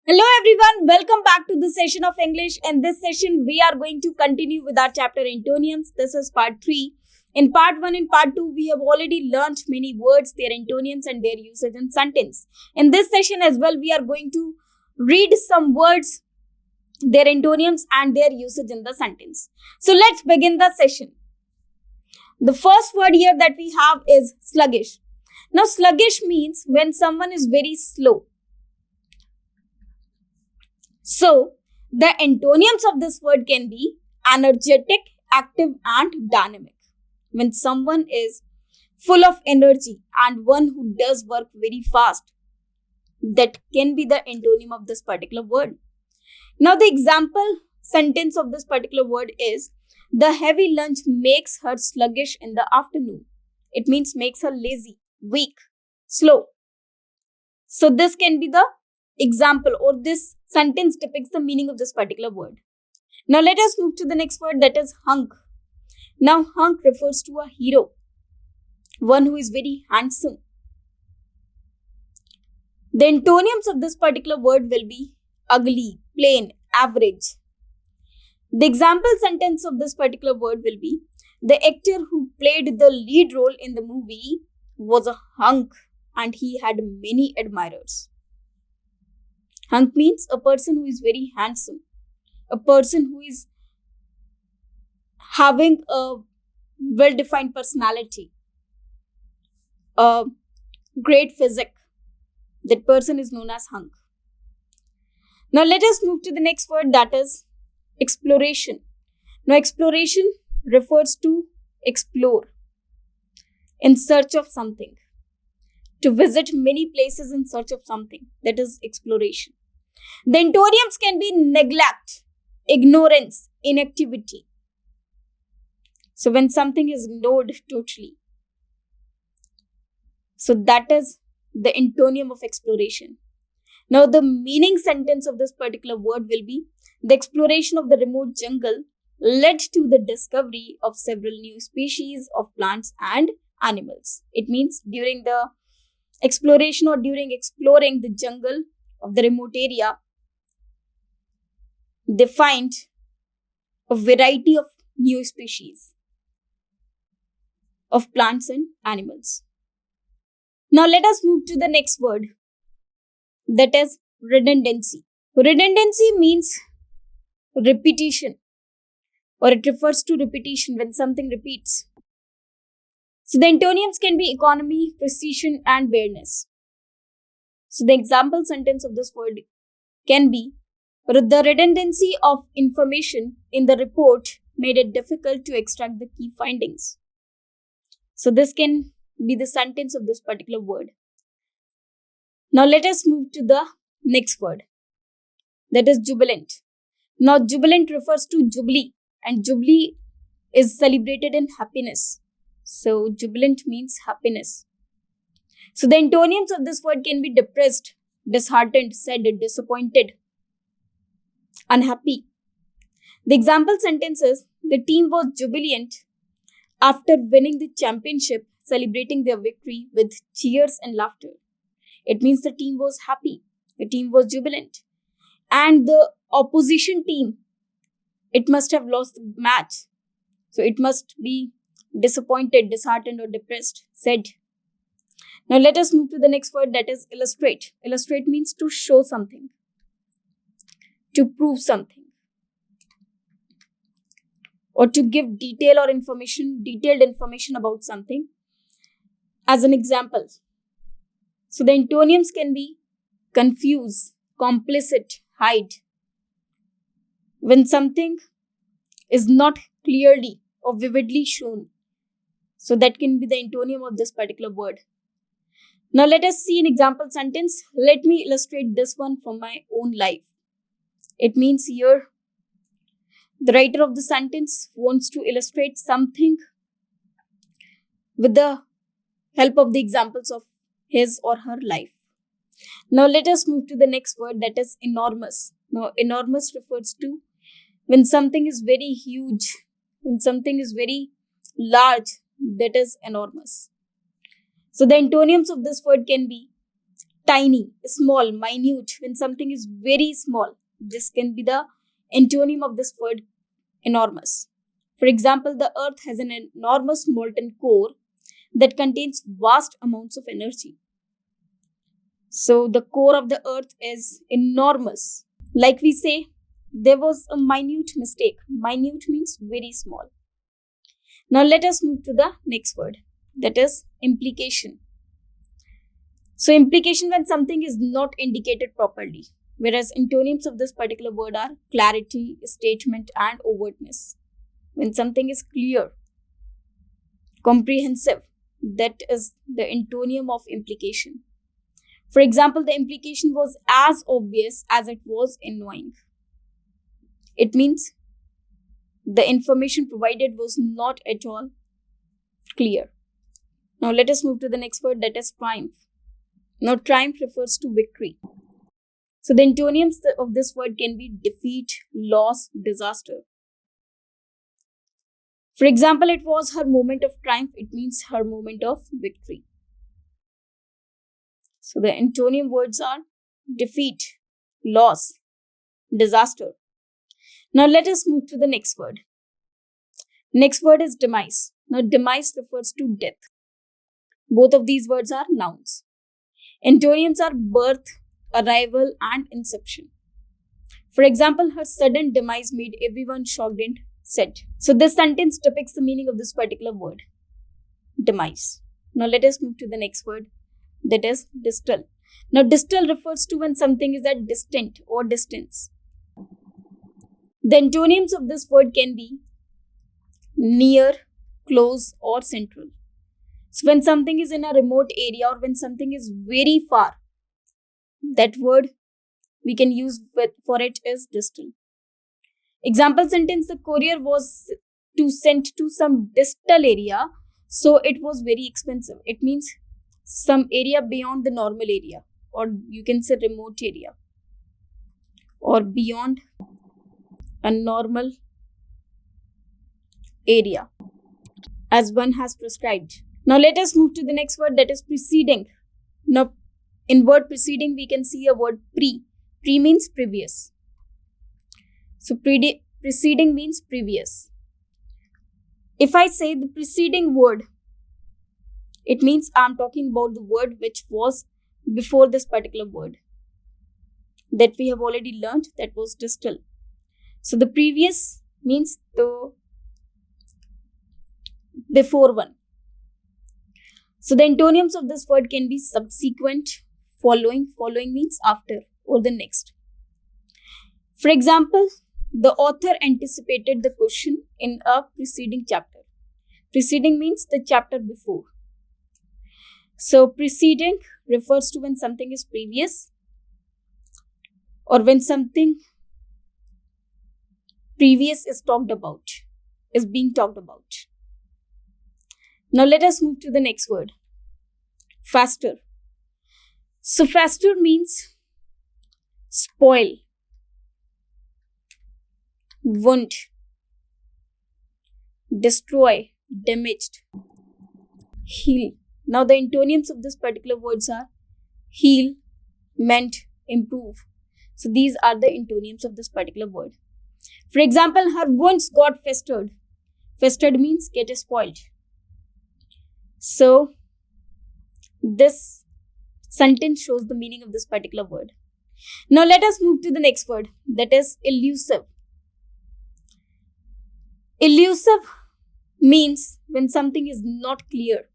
Hello everyone, welcome back to the session of English. In this session, we are going to continue with our chapter Antonyms. This is part 3. In part 1 and part 2, we have already learned many words, their antonyms and their usage in sentence. In this session as well, we are going to read some words, their antonyms and their usage in the sentence. So let's begin the session. The first word here that we have is sluggish. Now sluggish means when someone is very slow. So, the antonyms of this word can be energetic, active and dynamic. When someone is full of energy and one who does work very fast, that can be the antonym of this particular word. Now, the example sentence of this particular word is, the heavy lunch makes her sluggish in the afternoon. It means makes her lazy, weak, slow. So, this can be the example, or this sentence depicts the meaning of this particular word. Now let us move to the next word, that is hunk. Now hunk refers to a hero, one who is very handsome. The antonyms of this particular word will be ugly, plain, average. The example sentence of this particular word will be, the actor who played the lead role in the movie was a hunk and he had many admirers. Hunk means a person who is very handsome, a person who is having a well-defined personality, a great physique. That person is known as hunk. Now let us move to the next word, that is exploration. Now exploration refers to explore, in search of something, to visit many places in search of something. That is exploration. The antonyms can be neglect, ignorance, inactivity. So when something is ignored totally. So that is the antonym of exploration. Now the meaning sentence of this particular word will be, the exploration of the remote jungle led to the discovery of several new species of plants and animals. It means during the exploration or during exploring the jungle of the remote area, they find a variety of new species of plants and animals. Now let us move to the next word, that is redundancy. Redundancy means repetition, or it refers to repetition when something repeats. So the antonyms can be economy, precision and bareness. So the example sentence of this word can be, the redundancy of information in the report made it difficult to extract the key findings. So this can be the sentence of this particular word. Now let us move to the next word, that is jubilant. Now jubilant refers to jubilee, and jubilee is celebrated in happiness. So jubilant means happiness. So the antonyms of this word can be depressed, disheartened, sad, disappointed, unhappy. The example sentence is, the team was jubilant after winning the championship, celebrating their victory with cheers and laughter. It means the team was happy, the team was jubilant. And the opposition team, it must have lost the match. So it must be disappointed, disheartened or depressed, sad. Now let us move to the next word, that is illustrate. Illustrate means to show something, to prove something, or to give detailed information about something. As an example, so the antonyms can be confuse, complicit, hide. When something is not clearly or vividly shown, so that can be the antonym of this particular word. Now let us see an example sentence. Let me illustrate this one from my own life. It means here the writer of the sentence wants to illustrate something with the help of the examples of his or her life. Now let us move to the next word, that is enormous. Now enormous refers to when something is very huge, when something is very large, that is enormous. So the antonyms of this word can be tiny, small, minute, when something is very small. This can be the antonym of this word enormous. For example, the earth has an enormous molten core that contains vast amounts of energy. So the core of the earth is enormous. Like we say, there was a minute mistake. Minute means very small. Now let us move to the next word, that is implication. So implication when something is not indicated properly, whereas antonyms of this particular word are clarity, statement, and overtness. When something is clear, comprehensive, that is the antonym of implication. For example, the implication was as obvious as it was annoying. It means the information provided was not at all clear. Now let us move to the next word, that is triumph. Now triumph refers to victory. So the antonyms of this word can be defeat, loss, disaster. For example, it was her moment of triumph. It means her moment of victory. So the antonym words are defeat, loss, disaster. Now let us move to the next word. Next word is demise. Now demise refers to death. Both of these words are nouns. Antonyms are birth, arrival, and inception. For example, her sudden demise made everyone shocked and sad. So this sentence depicts the meaning of this particular word, demise. Now let us move to the next word, that is distal. Now distal refers to when something is at distant or distance. The antonyms of this word can be near, close, or central. So when something is in a remote area or when something is very far, that word we can use for it is distal. Example sentence, the courier was sent to some distal area, so it was very expensive. It means some area beyond the normal area, or you can say remote area, or beyond a normal area as one has prescribed. Now let us move to the next word, that is preceding. Now in word preceding we can see a word pre. Pre means previous. So preceding means previous. If I say the preceding word, it means I am talking about the word which was before this particular word that we have already learned, that was distal. So the previous means the before one. So the antonyms of this word can be subsequent, following. Following means after or the next. For example, the author anticipated the question in a preceding chapter. Preceding means the chapter before. So preceding refers to when something is previous or when something previous is being talked about. Now let us move to the next word, faster. So faster means spoil, wound, destroy, damaged, heal. Now the antonyms of this particular words are heal, mend, improve. So these are the antonyms of this particular word. For example, her wounds got festered. Festered means get spoiled. So this sentence shows the meaning of this particular word. Now let us move to the next word, that is elusive. Elusive means when something is not clear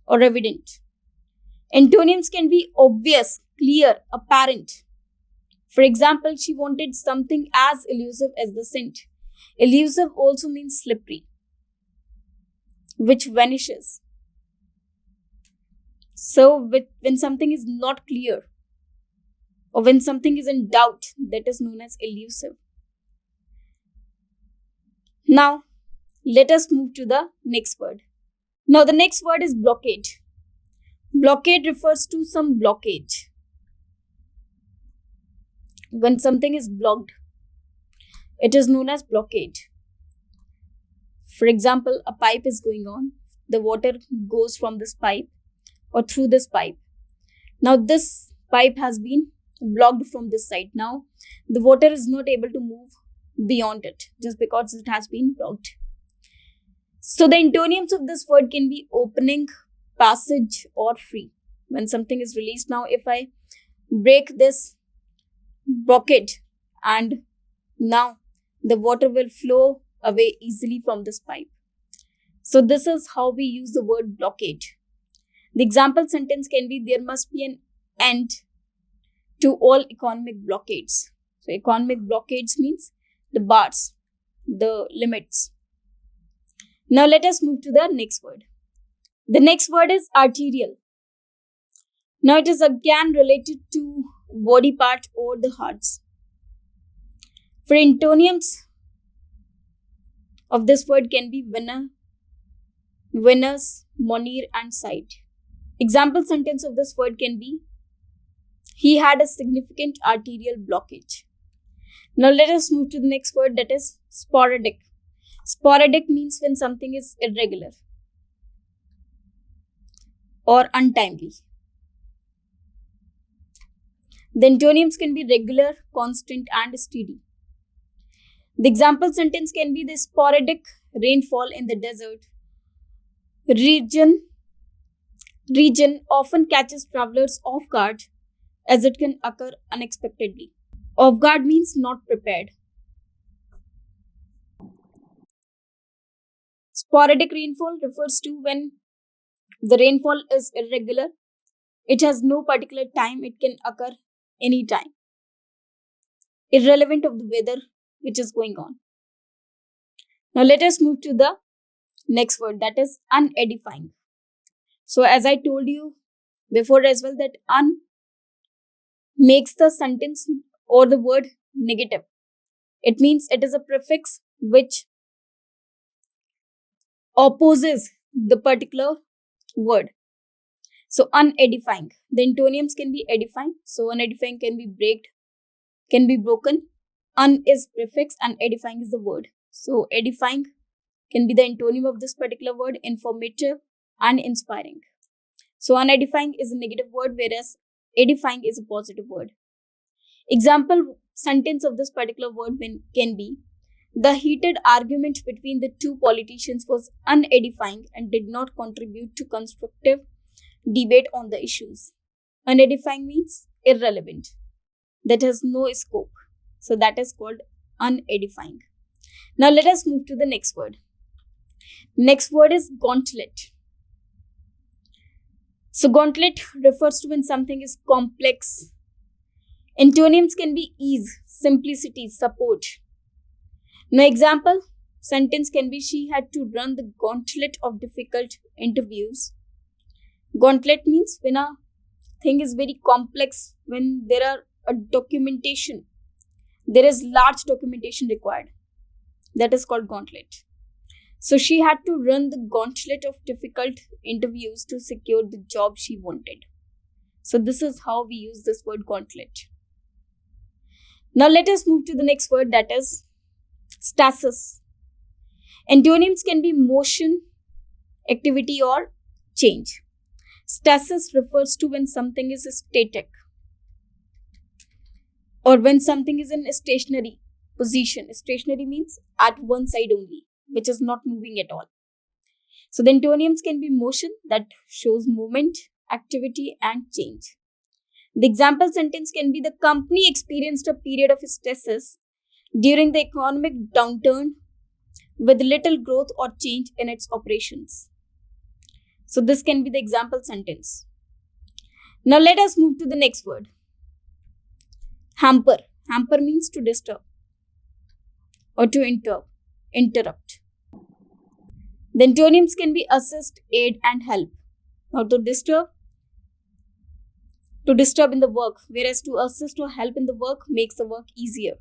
or evident. Antonyms can be obvious, clear, apparent. For example, she wanted something as elusive as the scent. Elusive also means slippery, which vanishes. So when something is not clear or when something is in doubt, that is known as elusive. Now, let us move to the next word. Now, the next word is blockade. Blockade refers to some blockage. When something is blocked, it is known as blockade. For example, a pipe is going on. The water goes from this pipe or through this pipe. Now this pipe has been blocked from this side. Now the water is not able to move beyond it just because it has been blocked. So the antonyms of this word can be opening, passage, or free. When something is released, now if I break this blockage, and now the water will flow away easily from this pipe. So this is how we use the word blockage. The example sentence can be, there must be an end to all economic blockades. So economic blockades means the bars, the limits. Now let us move to the next word. The next word is arterial. Now it is again related to body part or the hearts. For antonyms of this word can be vena, venous, monir, and site. Example sentence of this word can be, he had a significant arterial blockage. Now let us move to the next word, that is sporadic. Sporadic means when something is irregular or untimely. The antonyms can be regular, constant, and steady. The example sentence can be, the sporadic rainfall in the desert region often catches travelers off guard as it can occur unexpectedly. Off guard means not prepared. Sporadic rainfall refers to when the rainfall is irregular. It has no particular time, it can occur anytime, irrelevant of the weather which is going on. Now let us move to the next word, that is unedifying. So as I told you before as well, that un makes the sentence or the word negative. It means it is a prefix which opposes the particular word. So unedifying. The antonyms can be edifying. So unedifying can be broken. Un is prefix and edifying is the word. So edifying can be the antonym of this particular word, informative and inspiring. So unedifying is a negative word, whereas edifying is a positive word. Example sentence of this particular word can be, the heated argument between the two politicians was unedifying and did not contribute to constructive debate on the issues. Unedifying means irrelevant, that has no scope. So that is called unedifying. Now let us move to the next word. Next word is gauntlet. So gauntlet refers to when something is complex. Antonyms can be ease, simplicity, support. Now example sentence can be, she had to run the gauntlet of difficult interviews. Gauntlet means when a thing is very complex, when there are a documentation, there is large documentation required. That is called gauntlet. So she had to run the gauntlet of difficult interviews to secure the job she wanted. So this is how we use this word gauntlet. Now let us move to the next word, that is stasis. Antonyms can be motion, activity, or change. Stasis refers to when something is static or when something is in a stationary position. Stationary means at one side only, which is not moving at all. So the antonyms can be motion, that shows movement, activity, and change. The example sentence can be, the company experienced a period of stasis during the economic downturn with little growth or change in its operations. So this can be the example sentence. Now let us move to the next word. Hamper. Hamper means to disturb or to interrupt. The antonyms can be assist, aid, and help. Now to disturb in the work, whereas to assist or help in the work makes the work easier.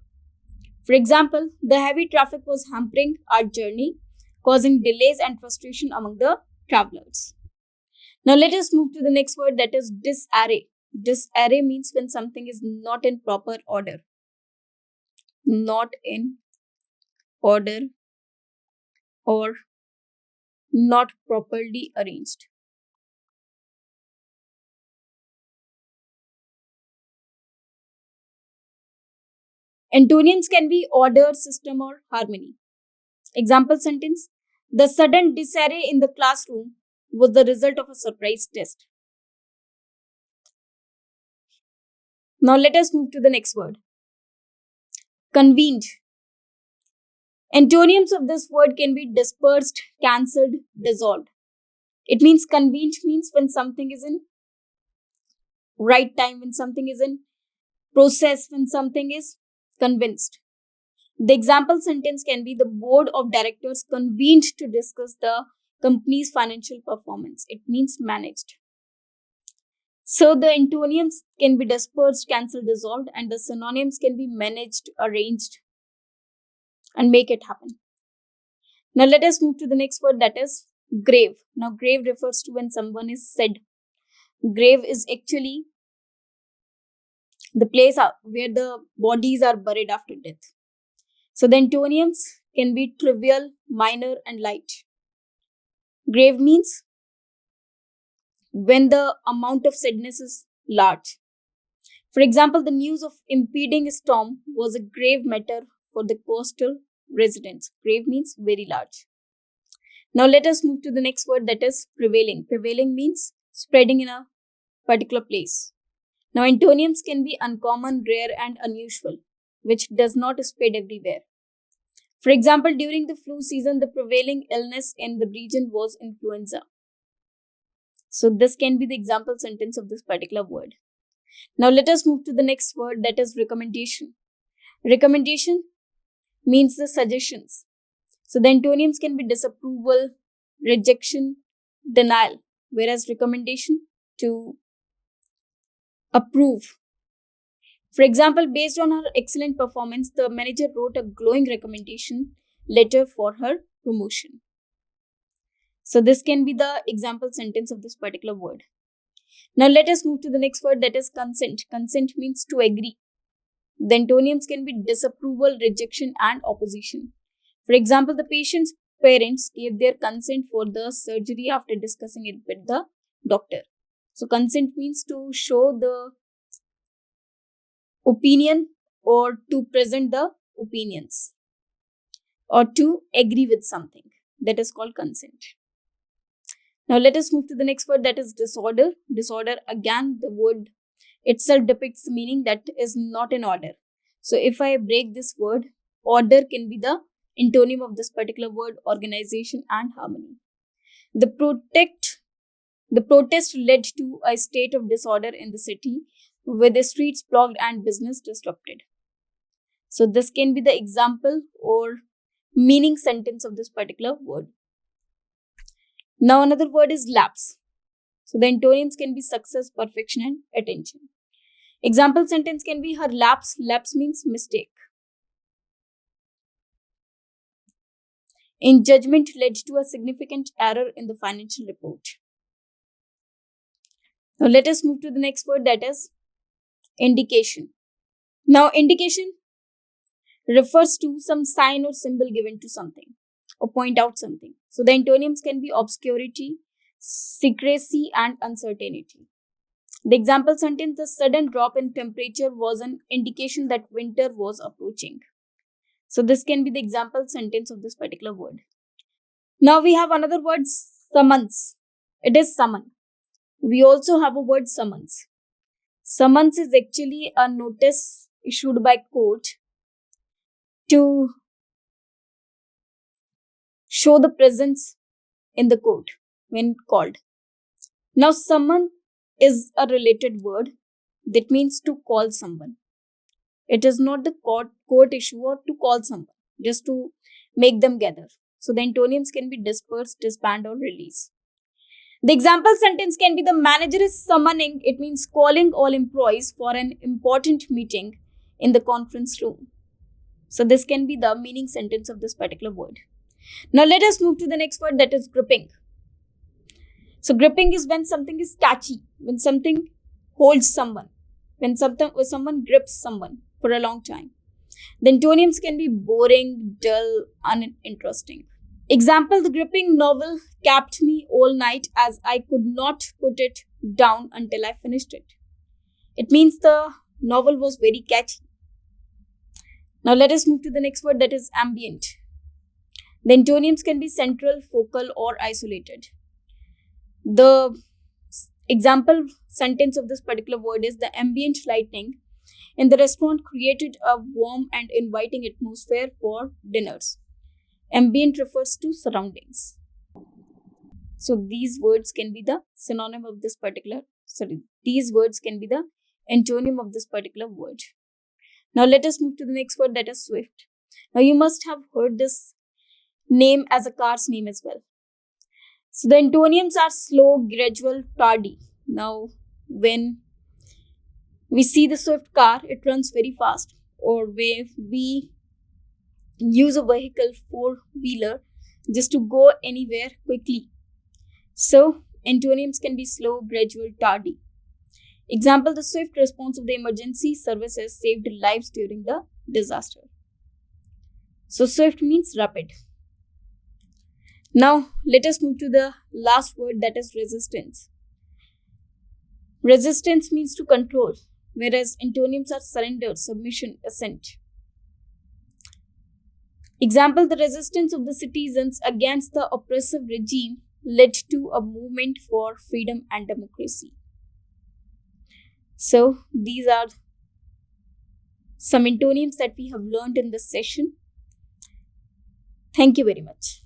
For example, the heavy traffic was hampering our journey, causing delays and frustration among the travelers. Now let us move to the next word, that is disarray. Disarray means when something is not in proper order. Not in order or not properly arranged. Antonyms can be order, system, or harmony. Example sentence: the sudden disarray in the classroom was the result of a surprise test. Now let us move to the next word. Convened. Antonyms of this word can be dispersed, cancelled, dissolved. It means convened means when something is in right time, when something is in process, when something is convinced. The example sentence can be: the board of directors convened to discuss the company's financial performance. It means managed. So the antonyms can be dispersed, cancelled, dissolved, and the synonyms can be managed, arranged, and make it happen. Now let us move to the next word, that is grave. Now grave refers to when someone is said. Grave is actually the place where the bodies are buried after death. So the antonyms can be trivial, minor, and light. Grave means when the amount of sadness is large. For example, the news of impending storm was a grave matter for the coastal residents. Grave means very large. Now let us move to the next word, that is prevailing. Prevailing means spreading in a particular place. Now antonyms can be uncommon, rare, and unusual, which does not spread everywhere. For example, during the flu season, the prevailing illness in the region was influenza. So this can be the example sentence of this particular word. Now let us move to the next word, that is recommendation. Recommendation means the suggestions. So the antonyms can be disapproval, rejection, denial, whereas recommendation, to approve. For example, based on her excellent performance, the manager wrote a glowing recommendation letter for her promotion. So this can be the example sentence of this particular word. Now let us move to the next word, that is consent. Consent means to agree. The antonyms can be disapproval, rejection, and opposition. For example, the patient's parents gave their consent for the surgery after discussing it with the doctor. So consent means to show the opinion or to present the opinions or to agree with something. That is called consent. Now let us move to the next word, that is disorder. Disorder, again, the word itself depicts the meaning that is not in order. So if I break this word, order can be the antonym of this particular word, organization and harmony. The protest led to a state of disorder in the city, with the streets blocked and business disrupted. So this can be the example or meaning sentence of this particular word. Now another word is lapse. So the antonyms can be success, perfection, and attention. Example sentence can be: her lapse. Lapse means mistake. In judgment led to a significant error in the financial report. Now let us move to the next word, that is indication. Now indication refers to some sign or symbol given to something or point out something. So the antonyms can be obscurity, secrecy, and uncertainty. The example sentence: the sudden drop in temperature was an indication that winter was approaching. So this can be the example sentence of this particular word. Now we have another word, summons. It is summon. We also have a word summons. Summons is actually a notice issued by court to show the presence in the court when called. Now summon is a related word that means to call someone. It is not the court issue or to call someone, just to make them gather. So the antonyms can be disperse, disband, or release. The example sentence can be: the manager is summoning. It means calling all employees for an important meeting in the conference room. So this can be the meaning sentence of this particular word. Now let us move to the next word, that is gripping. So gripping is when something is catchy, when something holds someone, when someone grips someone for a long time. The antonyms can be boring, dull, uninteresting. Example: the gripping novel kept me all night as I could not put it down until I finished it. It means the novel was very catchy. Now let us move to the next word, that is ambient. The antonyms can be central, focal, or isolated. The example sentence of this particular word is the ambient lighting in the restaurant created a warm and inviting atmosphere for dinners. Ambient refers to surroundings. So these words can be the synonym of this particular, these words can be the antonym of this particular word. Now let us move to the next word, that is swift. Now you must have heard this name as a car's name as well. So the antonyms are slow, gradual, tardy. Now when we see the swift car, it runs very fast. Or where we use a vehicle, four-wheeler, just to go anywhere quickly. So antonyms can be slow, gradual, tardy. Example, the swift response of the emergency services saved lives during the disaster. So swift means rapid. Now let us move to the last word, that is resistance. Resistance means to control, whereas antonyms are surrender, submission, assent. Example, the resistance of the citizens against the oppressive regime led to a movement for freedom and democracy. So these are some antonyms that we have learned in this session. Thank you very much.